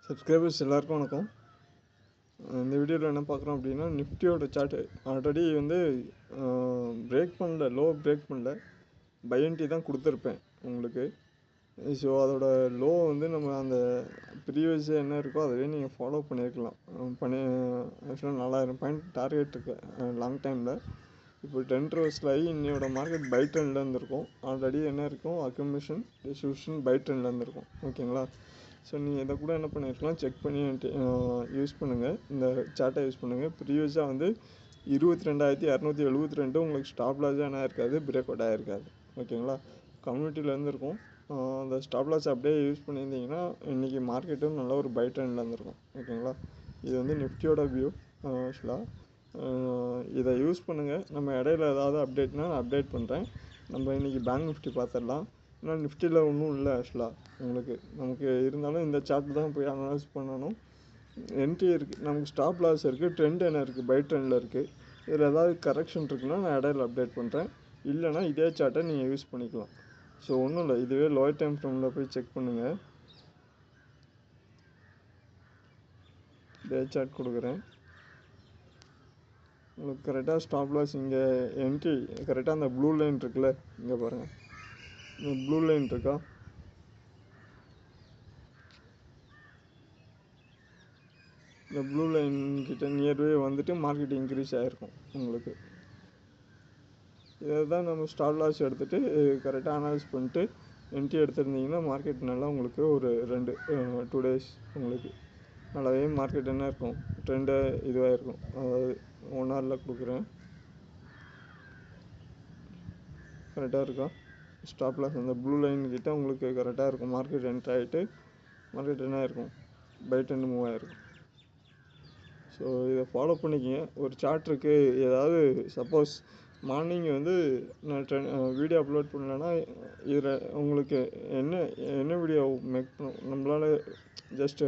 Subscribers எல்லாருக்கும் வணக்கம். இந்த வீடியோவில் என்ன பார்க்குறோம் அப்படின்னா, நிஃப்டியோட சார்ட்டு ஆல்ரெடி வந்து பிரேக் பண்ணல, லோ பிரேக் பண்ணல, பைஎன்டி தான் கொடுத்துருப்பேன் உங்களுக்கு. ஸோ அதோட லோ வந்து நம்ம அந்த ப்ரீவியஸ் என்ன இருக்கோ அதுவே நீங்கள் ஃபாலோ பண்ணியிருக்கலாம். ஆக்சுவலாக 4000 பாயிண்ட் டார்கெட் இருக்கு லாங் டைமில். இப்போ 10 ரோஸில் ஆகி இன்னையோட மார்க்கெட் பை ட்ரெண்டில் இருந்திருக்கும். ஆல்ரெடி என்ன இருக்கும், அக்யூமுலேஷன் டிஸ்ட்ரிபியூஷன் பை ட்ரெண்டில் இருந்திருக்கும். ஓகேங்களா? ஸோ நீங்கள் இதை கூட என்ன பண்ணியிருக்கலாம், செக் பண்ணி யூஸ் பண்ணுங்கள். இந்த சார்ட்டை யூஸ் பண்ணுங்கள். ப்ரீவியஸாக வந்து 22,272 உங்களுக்கு ஸ்டாப் லாஸாக என்ன இருக்காது, பிரேக் அவுட் ஆகிருக்காது. ஓகேங்களா? கம்யூனிட்டியில் இருந்திருக்கும். அந்த ஸ்டாப் லாஸ் அப்படியே யூஸ் பண்ணியிருந்தீங்கன்னா இன்றைக்கி மார்க்கெட்டும் நல்ல ஒரு பை ட்ரெண்டில் இருந்திருக்கும். ஓகேங்களா? இது வந்து நிஃப்டியோட வியூ. ஆக்சுவலாக இதை யூஸ் பண்ணுங்கள். நம்ம இடையில ஏதாவது அப்டேட்னா நான் அப்டேட் பண்ணுறேன். நம்ம இன்றைக்கி பேங்க் நிஃப்டி பார்த்துடலாம். ஆனால் நிஃப்டியில் ஒன்றும் இல்லை ஆக்சுவலாக உங்களுக்கு. நமக்கு இருந்தாலும் இந்த சார்ட் தான் போய் அனலைஸ் பண்ணணும். என்ட்ரி இருக்குது, நமக்கு ஸ்டாப் லாஸ் இருக்குது, ட்ரெண்ட் என்ன இருக்குது, பை ட்ரெண்டில் இருக்குது. இதில் ஏதாவது கரெக்ஷன் இருக்குன்னா நான் இடையில அப்டேட் பண்ணுறேன். இல்லைனா இதே சார்ட்டை நீங்கள் யூஸ் பண்ணிக்கலாம். ஸோ ஒன்றும் இல்லை, இதுவே லோயர் டைம் ஃப்ரேமில் போய் செக் பண்ணுங்கள். இதே சார்ட் கொடுக்குறேன் உங்களுக்கு. கரெக்டாக ஸ்டாப் லாஸ் இங்கே என்ட்ரி கரெக்டாக அந்த ப்ளூ லைன் இருக்குல்ல, இங்கே பாருங்கள், இந்த ப்ளூ லைன் இருக்கா, இந்த ப்ளூ லைன் கிட்ட நியர்வே வந்துட்டு மார்க்கெட் இன்க்ரீஸ் ஆகிருக்கும் உங்களுக்கு. இதை தான் நம்ம ஸ்டாப் லாஸ் எடுத்துகிட்டு கரெக்டாக அனலைஸ் பண்ணிட்டு என்ட்ரி எடுத்துருந்தீங்கன்னா மார்க்கெட் நல்லா உங்களுக்கு ஒரு 2 டேஸ் உங்களுக்கு நல்லாவே மார்க்கெட் என்ன இருக்கும், ட்ரெண்டு இதுவாக இருக்கும். அதாவது 1 ஹவரில் கொடுக்குறேன். கரெக்டாக இருக்கா ஸ்டாப் லாஸ், அந்த ப்ளூ லைன் கிட்ட உங்களுக்கு கரெக்டாக இருக்கும். மார்க்கெட் என்ட்ரி ஆகிட்டு மார்க்கெட் என்ன ஆயிருக்கும், பை ட்ரெண்ட் மூவ் ஆகிருக்கும். ஸோ இதை ஃபாலோ பண்ணிக்கிங்க. ஒரு சார்ட் இருக்குது, ஏதாவது சப்போஸ் மார்னிங் வந்து நான் வீடியோ அப்லோட் பண்ணலன்னா இதில் உங்களுக்கு என்ன வீடியோ மேக் நம்மளால் ஜஸ்ட்டு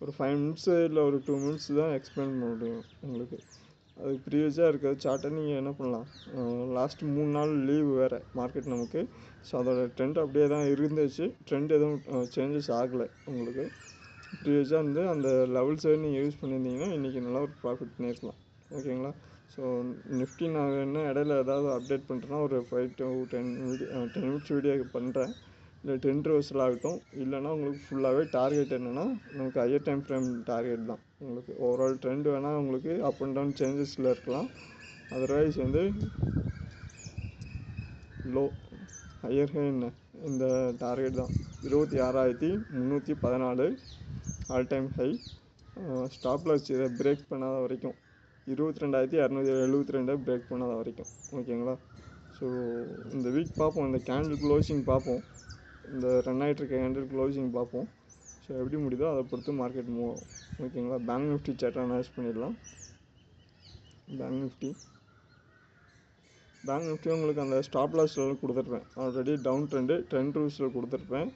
ஒரு 5 மினிட்ஸு இல்லை ஒரு 2 மினிட்ஸ் தான் எக்ஸ்பிளைன் பண்ண முடியும் உங்களுக்கு. அது ப்ரீவியஸாக இருக்கிற சார்ட்டை நீங்கள் என்ன பண்ணலாம், லாஸ்ட் 3 நாள் லீவு வேறு மார்க்கெட் நமக்கு. ஸோ அதோட ட்ரெண்ட் அப்படியே தான் இருந்துச்சு. ட்ரெண்ட் எதுவும் சேஞ்சஸ் ஆகலை உங்களுக்கு. ப்ரீவியஸாக வந்து அந்த லெவல்ஸை நீங்கள் யூஸ் பண்ணியிருந்தீங்கன்னா இன்றைக்கி நல்லா ஒரு ப்ராஃபிட் பண்ணியிருக்கலாம். ஓகேங்களா? ஸோ நிஃப்டி நான் என்ன இடையில ஏதாவது அப்டேட் பண்ணுறேன்னா ஒரு 5 to 10 மினிட்ஸ் வீடியோ பண்ணுறேன். இல்லை 10 ரோஸில் ஆகட்டும். இல்லைனா உங்களுக்கு ஃபுல்லாகவே டார்கெட் என்னென்னா நமக்கு ஹையர் டைம் ஃப்ரேம் டார்கெட் தான் உங்களுக்கு. ஓவரால் ட்ரெண்ட் வேணால் உங்களுக்கு அப் அண்ட் டவுன் சேஞ்சஸில் இருக்கலாம். அதர்வைஸ் வந்து லோ ஹையர் ஹை என்ன இந்த டார்கெட் தான் 26,314 all time high. Stop loss இதை பிரேக் பண்ணாத வரைக்கும் 22,272 பிரேக் பண்ணாத வரைக்கும். ஓகேங்களா? ஸோ இந்த வீக் பார்ப்போம், இந்த கேண்டில் க்ளோசிங் பார்ப்போம், இந்த ரன் ஆகிட்டு இருக்க கேண்டில் க்ளோசிங் பார்ப்போம். ஸோ எப்படி முடியுதோ அதை பொறுத்து மார்க்கெட் மூவ் ஆகும். ஓகேங்களா? பேங்க் நிஃப்டி சார்ட் அனலைஸ் பண்ணிடலாம். பேங்க் நிஃப்டி உங்களுக்கு அந்த ஸ்டாப் லாஸில் கொடுத்துருப்பேன். ஆல்ரெடி டவுன் ட்ரெண்ட் ரூல்ஸில் கொடுத்துருப்பேன்.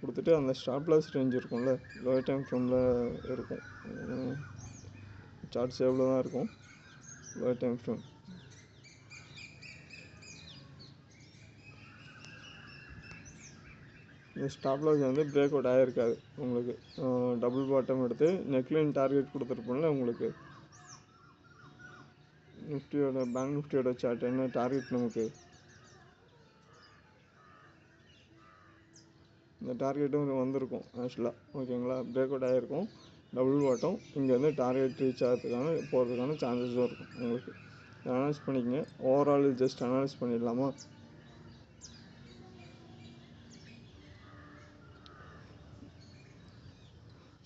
கொடுத்துட்டு அந்த ஸ்டாப் லாஸ் ரேஞ்ச் இருக்கும்ல, லோயர் டைம் ஃப்ரேமில் இருக்கும். சார்ட்ஸ் எவ்வளோ தான் இருக்கும் லோயர் டைம் ஃப்ரேம். இந்த ஸ்டாப் லாஸ் வந்து பிரேக் அவுட் ஆகிருக்காது உங்களுக்கு. டபுள் பாட்டம் எடுத்து நெக்லைன் டார்கெட் கொடுத்துருப்போம்ல உங்களுக்கு. நிஃப்டியோட பேங்க் நிஃப்டியோட சார்ட் என்ன டார்கெட் நமக்கு, இந்த டார்கெட்டும் வந்திருக்கும் ஆக்சுவலாக. ஓகேங்களா? பிரேக் அவுட் ஆகிருக்கும் டபுள் பாட்டம். இங்கே வந்து டார்கெட் ரீச் போகிறதுக்கான சான்சஸும் இருக்கும் உங்களுக்கு. அனலைஸ் பண்ணிக்கங்க. ஓவரால் ஜஸ்ட் அனலைஸ் பண்ணிடலாமா?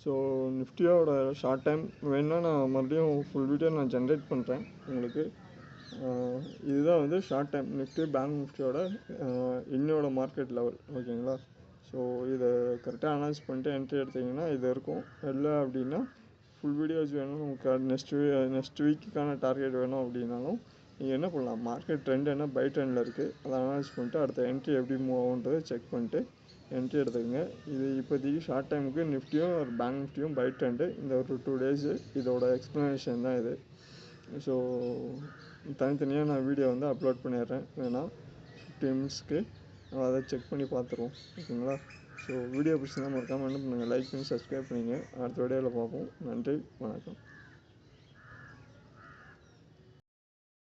ஸோ நிஃப்டியோட ஷார்ட் டைம் வேணுன்னா நான் மறுபடியும் ஃபுல் வீடியோ நான் ஜென்ரேட் பண்ணுறேன் உங்களுக்கு. இதுதான் வந்து ஷார்ட் டைம் நிஃப்டி பேங்க் நிஃப்டியோட இன்னோட மார்க்கெட் லெவல். ஓகேங்களா? ஸோ இதை கரெக்டாக அனலைஸ் பண்ணிட்டு என்ட்ரி எடுத்திங்கன்னா இது இருக்கும். இல்லை அப்படின்னா ஃபுல் வீடியோஸ் வேணும் நமக்கு, நெக்ஸ்ட் வீக்குக்கான டார்கெட் வேணும் அப்படின்னாலும் நீங்கள் என்ன பண்ணலாம், மார்க்கெட் ட்ரெண்ட் என்ன பை ட்ரெண்டில் இருக்குது அதை அனலைஸ் பண்ணிட்டு அடுத்த என்ட்ரி எப்படி மூவ் ஆகுன்றதை செக் பண்ணிட்டு என்ட்ரி எடுத்துக்கோங்க. இது இப்போதைக்கு ஷார்ட் டைமுக்கு நிஃப்டியும் ஒரு பேங்க் நிஃப்டியும் பை ட்ரெண்டு. இந்த ஒரு 2 டேஸு இதோட எக்ஸ்ப்ளனேஷன் தான் இது. ஸோ தனித்தனியாக நான் வீடியோ வந்து அப்லோட் பண்ணிடுறேன். வேணால் 15 மினிட்ஸ்க்கு அதை செக் பண்ணி பார்த்துருவோம். ஓகேங்களா? ஸோ வீடியோ பிடிச்சிருந்தா மறக்காமல் என்ன பண்ணுங்கள், லைக் பண்ணி சப்ஸ்கிரைப் பண்ணிங்க. அடுத்த வீடியோவில் பார்ப்போம். நன்றி, வணக்கம்.